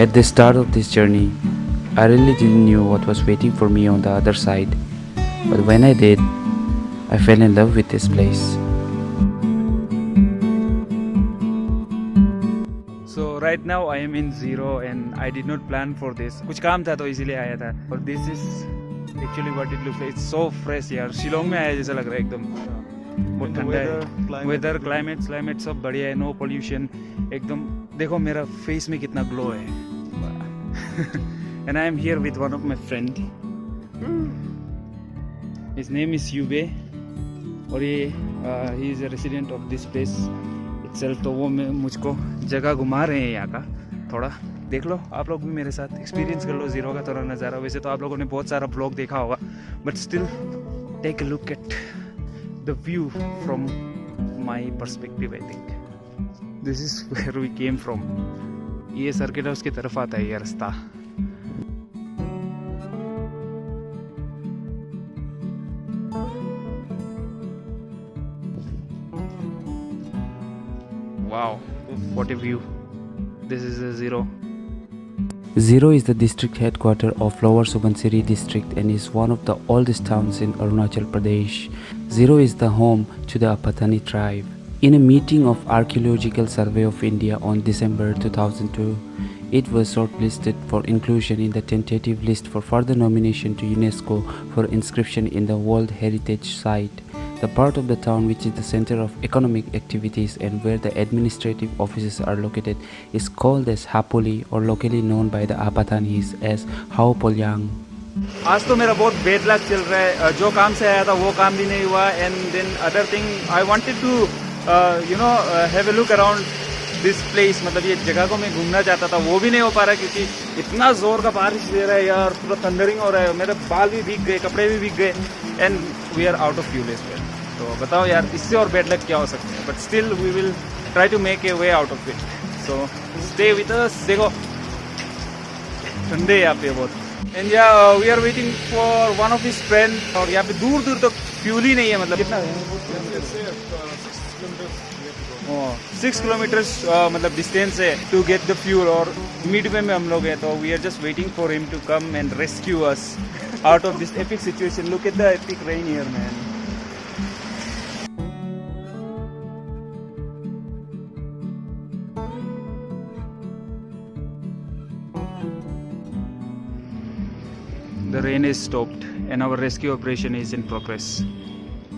At the start of this journey, I really didn't know what was waiting for me on the other side. But when I did, I fell in love with this place. So right now I am in Zero and I did not plan for this. कुछ काम था तो इसीलिए आया था. और this is actually what it looks like. It's so fresh यार. शिलोंग में आया जैसा लग रहा है एकदम. बहुत ठंडा है. Weather, climate सब बढ़िया है. No pollution. एकदम देखो मेरा face में कितना glow है. And I am here with one of my friend. His name is Yube. और ये he is a resident of this place itself. तो वो मुझको जगह घुमा रहे हैं यहाँ का. थोड़ा देख लो आप लोग भी मेरे साथ एक्सपीरियंस कर लो ज़ीरो का थोड़ा नज़ारा. वैसे तो आप लोगों ने बहुत सारा ब्लॉग देखा होगा but still take a look at the view from my perspective. I think this is where we came from. ये सर्किट हाउस की तरफ आता है ये रास्ता. Wow, what a view. This is a Zero. Zero is the district headquarters of Lower Subansiri district and is one of the oldest towns in Arunachal Pradesh. Zero is the home to the Apatani tribe. In a meeting of Archaeological Survey of India on December 2002, it was shortlisted for inclusion in the tentative list for further nomination to UNESCO for inscription in the World Heritage Site. The part of the town which is the center of economic activities and where the administrative offices are located is called as Hapoli or locally known by the Apatanis as Haopolyang. आज तो मेरा बहुत bed luck चल रहा है. जो काम से आया था वो काम भी नहीं हुआ. And then other thing I wanted to have a look around this place. मतलब ये जगह को मैं घूमना चाहता था वो भी नहीं हो पा रहा क्योंकि इतना जोर का बारिश दे रहा है यार. पूरा थंडरिंग हो रहा है. मेरे बाल भी भीग गए, कपड़े भी भीग गए. And we are out of fuel as well. तो बताओ यार इससे और बेड लक क्या हो सकता है. But still we will try to make a way out of it. So stay with us. देखो ठंडे यहाँ पे बहुत. And yeah we are waiting for one of his friend. और यहाँ पे दूर दूर तक फ्यूल ही नहीं है. मतलब कितना 6 किलोमीटर्स मतलब डिस्टेंस है टू गेट द फ्यूल. और मिड वे में हम लोग हैं तो we are just waiting for him to come and rescue us out of this epic situation. Look at the epic rain here man. The rain is stopped and our rescue operation is in progress.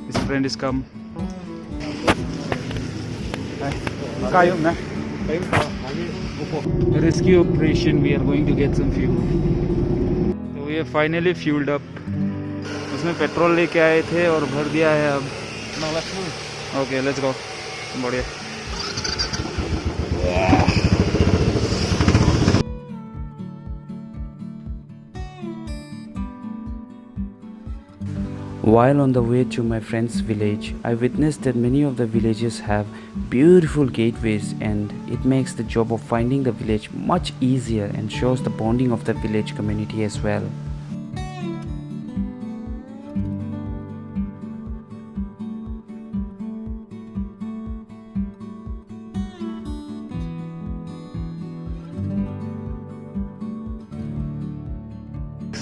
His friend is come. Kayong na. Rescue operation. We are going to get some fuel. So we have finally fueled up. उसमें petrol लेके आए थे और भर दिया है अब. Okay, let's go. बढ़िया. While on the way to my friend's village, I witnessed that many of the villages have beautiful gateways and it makes the job of finding the village much easier and shows the bonding of the village community as well.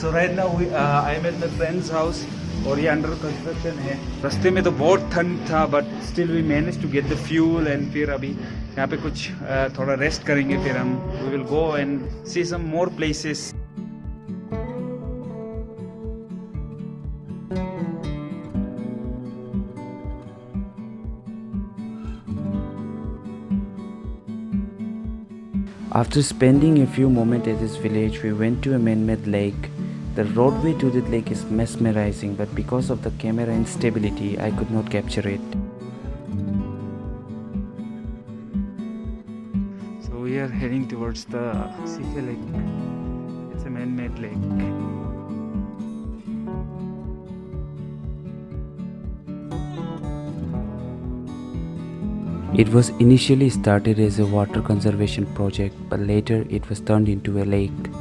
So right now I am at my friend's house. और ये under construction है. रास्ते में तो बहुत ठंड था but still we manage to get the fuel. And फिर अभी यहाँ पे कुछ थोड़ा रेस्ट करेंगे. फिर हम we will go and see some more places. After spending a few moments at this village, we went to a man-made lake. The roadway to the lake is mesmerizing, but because of the camera instability, I could not capture it. So we are heading towards the Sika lake. It's a man-made lake. It was initially started as a water conservation project, but later it was turned into a lake.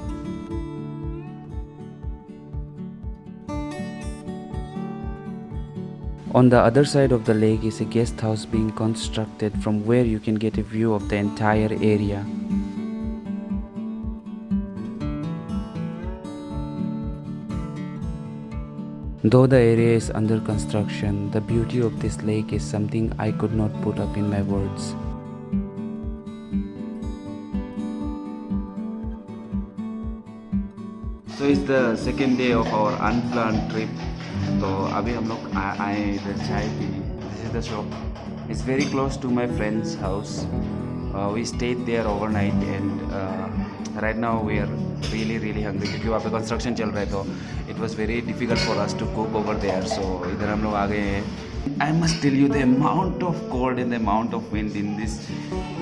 On the other side of the lake is a guest house being constructed from where you can get a view of the entire area. Though the area is under construction, the beauty of this lake is something I could not put up in my words. So it's the second day of our unplanned trip. तो अभी हम लोग आए इधर चाय पीने. This is the shop. It's very close to my friend's house. We stayed there overnight and right now we are really hungry क्योंकि वहाँ पे construction चल रहा है तो it was very difficult for us to cook over there. So इधर हम लोग आ गए हैं. I must tell you the amount of cold and the amount of wind in this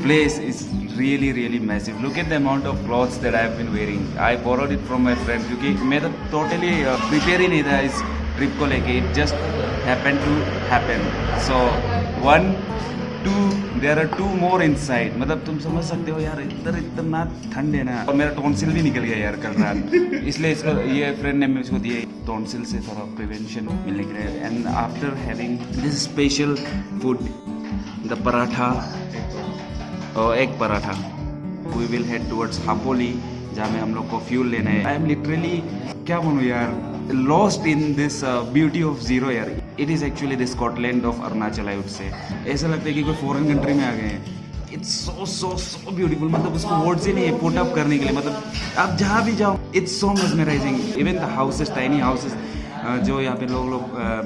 place is really massive. Look at the amount of clothes that I have been wearing. I borrowed it from my friend क्योंकि मैं तो totally prepare ही नहीं था इस trip को लेके. It just happened to happen. So 1, 2, there are 2 more inside. मतलब तुम समझ सकते हो यार इधर इतना ठंड है ना. और मेरा टॉन्सिल भी निकल गया यार कल रात. इसलिए इसको ये फ्रेंड ने मुझको दिए टॉन्सिल से थोड़ा प्रिवेंशन मिलने के लिए. And after having this special food the paratha और egg paratha we will head towards Hapoli जहाँ में हम लोग को फ्यूल लेना है. आई एम लिटरली क्या बोलूँ यार lost in this beauty of zero यार. It is actually the Scotland of Arunachal I would say. ऐसा लगता है कि कोई फॉरेन कंट्री में आ गए हैं. It's so beautiful. मतलब उसको वर्ड्स ही नहीं है पुट अप करने के लिए. मतलब आप जहाँ भी जाओ it's so mesmerizing. Even the houses, tiny houses जो यहाँ पे लोग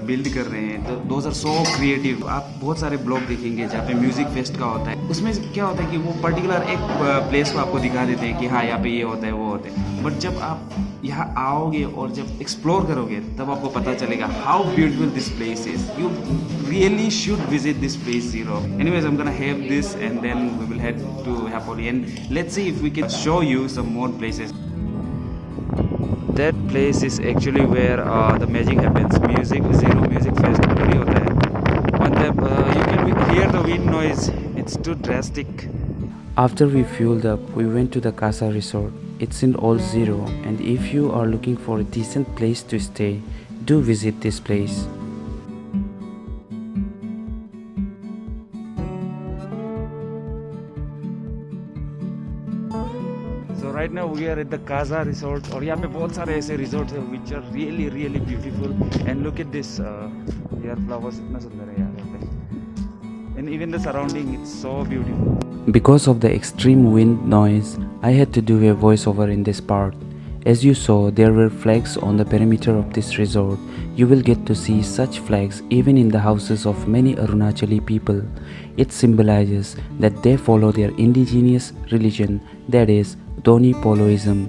बिल्ड कर रहे हैं तो दोज आर सो क्रिएटिव. आप बहुत सारे ब्लॉग देखेंगे जहाँ पे म्यूजिक फेस्ट का होता है. उसमें क्या होता है कि वो पर्टिकुलर एक प्लेस को आपको दिखा देते हैं कि हाँ यहाँ पे ये होता है वो होता है. बट जब आप यहाँ आओगे और जब एक्सप्लोर करोगे तब आपको पता चलेगा how beautiful this place is. You really should visit this place Ziro. Anyways I am gonna have this and then we will head to Hapoli and let's see if we can show you some more places. That place is actually where the magic happens. Zero music festival भी होता है. On the you can hear the wind noise. It's too drastic. After we fueled up, we went to the Casa Resort. It's in All Zero, and if you are looking for a decent place to stay, do visit this place. So right now we are at the Casa Resort और यहाँ पे बहुत सारे ऐसे resorts हैं which are really beautiful. And look at this यार flowers इतना सुंदर है यहाँ पे. And even the surrounding, it's so beautiful. Because of the extreme wind noise, I had to do a voiceover in this part. As you saw, there were flags on the perimeter of this resort. You will get to see such flags even in the houses of many Arunachali people. It symbolizes that they follow their indigenous religion, that is, Doni Poloism.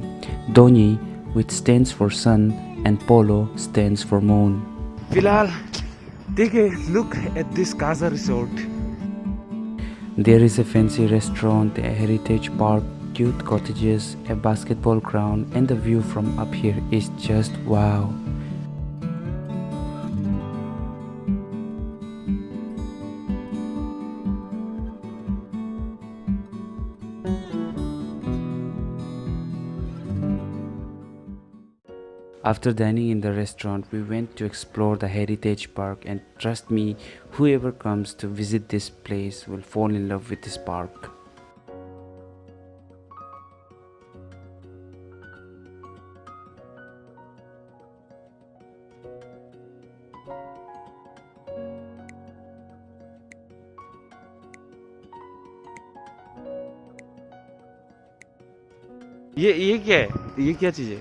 Doni, which stands for sun, and Polo stands for moon. फिलहाल देखिए, look at this Casa Resort. There is a fancy restaurant, a heritage park, cute cottages, a basketball ground, and the view from up here is just wow. After dining in the restaurant, we went to explore the heritage park, and trust me, whoever comes to visit this place will fall in love with this park. ये क्या है? ये क्या चीज़ है?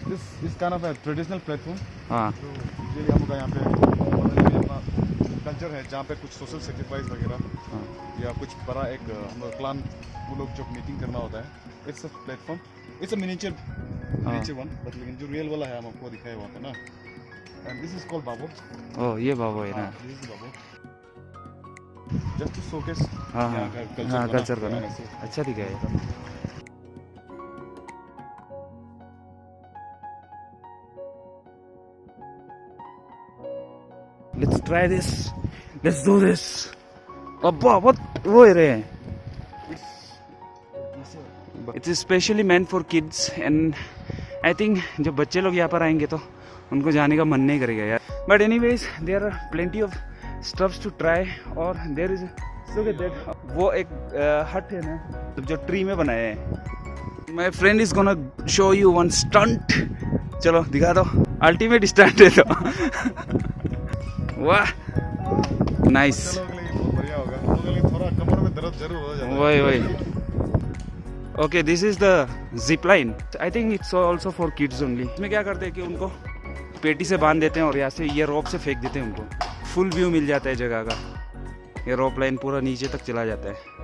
This kind of a traditional platform. हाँ. ये हम लोग यहाँ पे अपना कल्चर है जहाँ पे कुछ सोशल सेक्रीफाइस वगैरह या कुछ बड़ा एक हम लोग प्लान वो लोग जो मीटिंग करना होता है. It's a platform. It's a miniature one but लेकिन जो रियल वाला है हम आपको दिखाया वहाँ पे ना. एंड दिस इज कॉल्ड बाबो. ओह ये बाबो है ना. दिस इज बाबो. जस्ट टू शोकेस हाँ कल्चर का ना. अच्छा दिखा है. Let's try this. Let's do this. अब्बा बहुत वो रहे हैं. It's especially meant for kids and I think जब बच्चे लोग यहाँ पर आएंगे तो उनको जाने का मन नहीं करेगा यार. But anyways, there are plenty of stuffs to try और there is look at that. वो एक हट है ना जो ट्री में बनाया है. My friend is gonna show you one stunt. चलो दिखा दो. अल्टीमेट स्टार्ट है तो वाह नाइस लोगों के लिए ये बहुत बढ़िया होगा, हम लोगों के लिए थोड़ा कमर में दर्द जरूर हो जाता है। वही okay this is the zip line I think it's also for kids only. इसमें क्या करते हैं कि उनको पेटी से बांध देते हैं और यहाँ से ये रोप से फेंक देते हैं उनको, फुल व्यू मिल जाता है जगह का। ये रोप लाइन पूरा नीचे तक चला जाता है।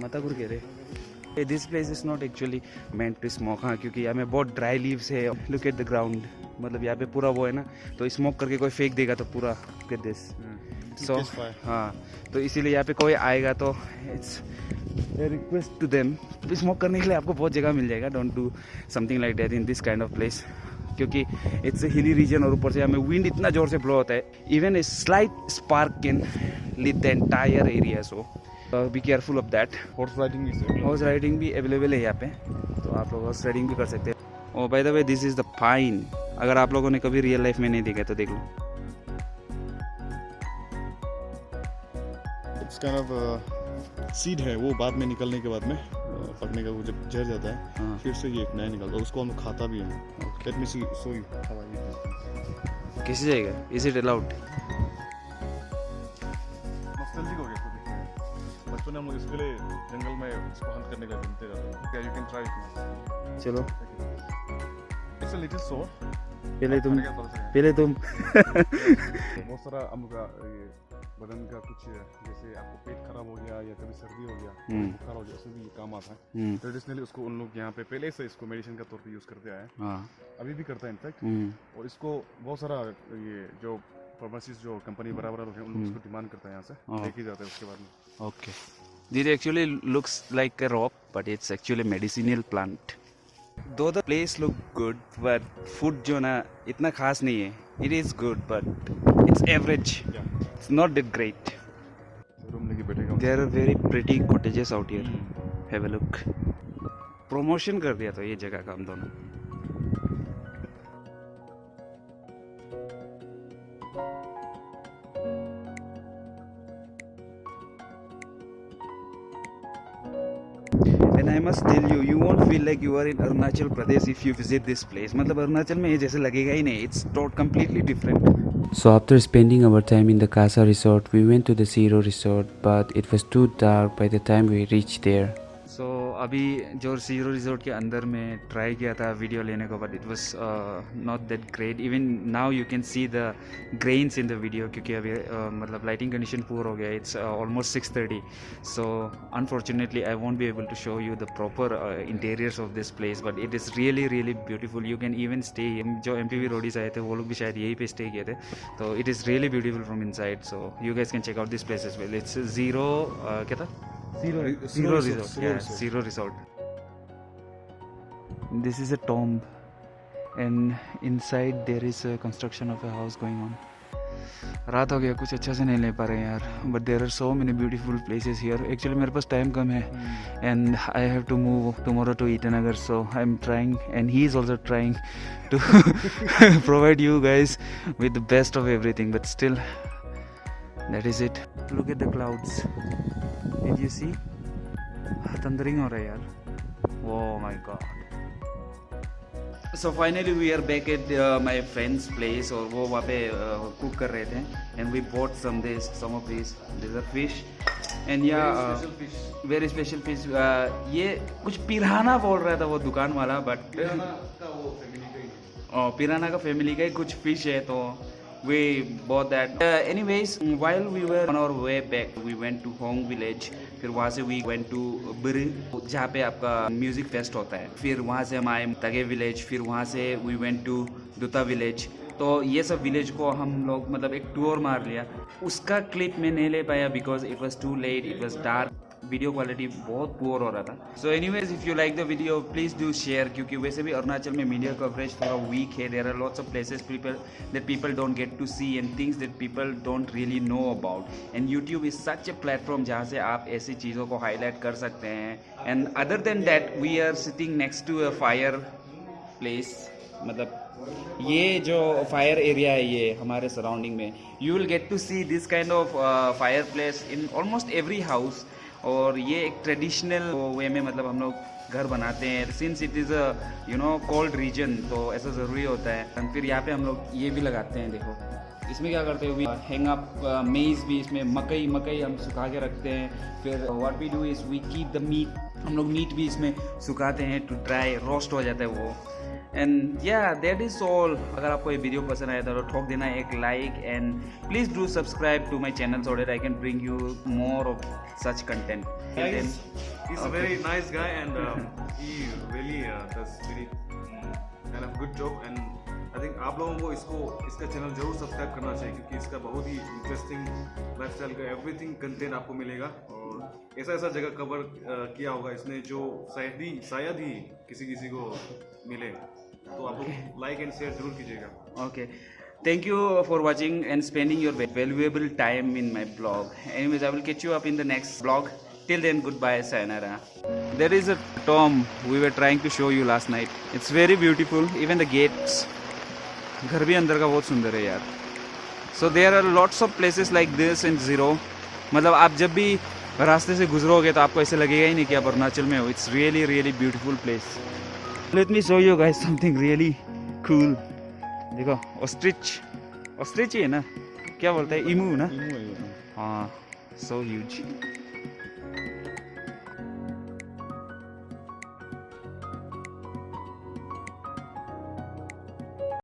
मता गुर कह रहे this place is not actually meant to smoke. हाँ क्योंकि यहाँ में बहुत ड्राई लीव्स है। लुक एट द ग्राउंड, मतलब यहाँ पे पूरा वो है ना, तो स्मोक करके कोई फेंक देगा तो पूरा गेट दिस सो हाँ, तो इसीलिए यहाँ पे कोई आएगा तो it's request to them smoke करने के लिए आपको बहुत जगह मिल जाएगा। Don't do something like that in this kind of place, क्योंकि इट्स ए हिली रीजन और ऊपर से हमें विंड इतना जोर से ब्लो होता है। Even a slight spark can lead the entire area, so be careful of that. Horse riding भी अवेलेबल है यहाँ पे, तो आप लोग हॉर्स राइडिंग भी कर सकते हैं। और by the way this is the pine, अगर आप लोगों ने कभी रियल लाइफ में नहीं देखा तो देख लो। इट्स काइंड ऑफ सीड है, वो बाद में निकलने के बाद में पकने का वो जब झड़ जाता है हाँ। फिर से ये एक नया निकलता है, उसको हम खाता भी हैं। Let me see so you how I कैसे जाएगा? Is it allowed? नॉस्टैल्जिक हो गया खुद। बचपन में हम लोग इसके लिए जंगल में इसको हंट करने का घूमते रहते थे। You can try it. चलो इट्स अ लिटिल सोर। पहले तुम बहुत सारा हम लोग का ये बदन का कुछ जैसे आपको पेट खराब हो गया या कभी सर्दी हो गया, बुखार हो गया, उसमें भी ये काम आता है। ट्रेडिशनली उसको उन लोग यहाँ पे पहले से इसको मेडिसिन का तौर पे यूज करते आए, अभी भी करता है इनफैक्ट। और इसको बहुत सारा ये जो फार्मासिस्ट जो कंपनी बराबर लोग हैं उन लोग इसको डिमांड करता है, यहाँ से लेके जाता है उसके बाद में। Okay this actually looks like a rock but it's actually medicinal plant. Though the place look good but food जो ना इतना खास नहीं है। It is good but it's average, it's not that great. Room लेके बैठेगा। There are very pretty cottages out here, have a look. Promotion कर दिया तो ये जगह का हम दोनों। And I must tell you, you won't feel like you are in Arunachal Pradesh if you visit this place. मतलब अरुणाचल में ये जैसे लगेगा ही नहीं. It's completely different. So after spending our time in the Casa resort, we went to the Zero resort, but it was too dark by the time we reached there. So अभी जो zero resort के अंदर में try किया था video लेने को, but it was not that great. Even now you can see the grains in the video, क्योंकि अभी मतलब लाइटिंग कंडीशन पुअर हो गया। It's almost 6:30, so unfortunately I won't be able to show you the proper interiors of this place, but it is really really beautiful. You can even stay. जो MPV Roadies आए थे वो लोग भी शायद यहीं पे स्टे किए थे, तो it is really beautiful from inside. So you guys can check out this place as well. It's zero क्या था? Zero resort. Yeah, Zero resort. This is a tomb, and inside there is a construction of a house going on. रात हो गया, कुछ अच्छा से नहीं ले पा रहे हैं यार, but there are so many beautiful places here. Actually मेरे पास टाइम कम है and I have to move tomorrow to Itanagar, so I am trying and he is also trying to provide you guys with the best of everything, but still that is it. Look at the clouds. Did you see? Thundering हो रहा है यार. Oh my god. So finally we are back at my friend's place, और वो वहाँ पे cook कर रहे थे, and we bought some of these. These are fish, and yeah, very special fish. ये कुछ पिराना बोल रहा था वो दुकान वाला, but पिराना का फैमिली का ही कुछ फिश है, तो we bought that. Anyways, while we were on our way back, we went to Hong Village. फिर वहाँ से we went to Biri, जहाँ पे आपका म्यूजिक फेस्ट होता है। फिर वहाँ से हम आए तगे विलेज, फिर वहाँ से we went to दुता विलेज। तो ये सब विलेज को हम लोग मतलब एक टूर मार लिया। उसका क्लिप मैं नहीं ले पाया because it was too late, it was dark. Video quality बहुत पुअर हो रहा था. So anyways, if you like the video please do share, क्योंकि वैसे भी अरुणाचल में मीडिया कवरेज थोड़ा वीक है. There are lots of places people don't get to see and things that people don't really know about. And YouTube is such a platform जहाँ से आप ऐसी चीज़ों को हाईलाइट कर सकते हैं. And other than that we are sitting next to a fireplace. मतलब ये जो फायर एरिया है ये हमारे सराउंडिंग में, you will get to see this kind of fireplace in almost every house. और ये एक ट्रेडिशनल वे में मतलब हम लोग घर बनाते हैं. Since it is a cold region, तो ऐसा ज़रूरी होता है. और फिर यहाँ पे हम लोग ये भी लगाते हैं. देखो इसमें क्या करते हैं, वी हैंग अप मेज़ भी, इसमें मकई हम सुखा के रखते हैं. फिर what we do is we keep the meat, हम लोग मीट भी इसमें सुखाते हैं टू ड्राई, रोस्ट हो जाता है वो. एंड या दैट इज़ ऑल. अगर आपको ये वीडियो पसंद आया तो ठोक देना एक like and please do subscribe to my channel so that I can bring you more of such content. He's a very nice guy and he really does very kind of good job. And I think आप लोगों को इसका channel जरूर subscribe करना चाहिए, क्योंकि इसका बहुत ही इंटरेस्टिंग लाइफस्टाइल का एवरीथिंग कंटेंट आपको मिलेगा. और ऐसा जगह कवर किया होगा इसने जो शायद ही किसी को मिले. तो आप लोग लाइक एंड शेयर जरूर कीजिएगा. Okay. Thank you for watching and spending your valuable time in my blog. Anyways, I will catch you up in the next vlog. Till then, goodbye, sayonara. There is a tomb we were trying to show you last night. It's very beautiful. Even the gates. घर भी अंदर का बहुत सुंदर है यार. So there are lots of places like this in Zero. मतलब आप जब भी रास्ते से गुजरोगे तो आपको ऐसे लगेगा ही नहीं कि आप अरुणाचल में हो. It's really really beautiful place. Let me show you guys something really cool. देखो ऑस्ट्रिच ही है ना, क्या बोलते हैं, इमू ना. हाँ, so huge.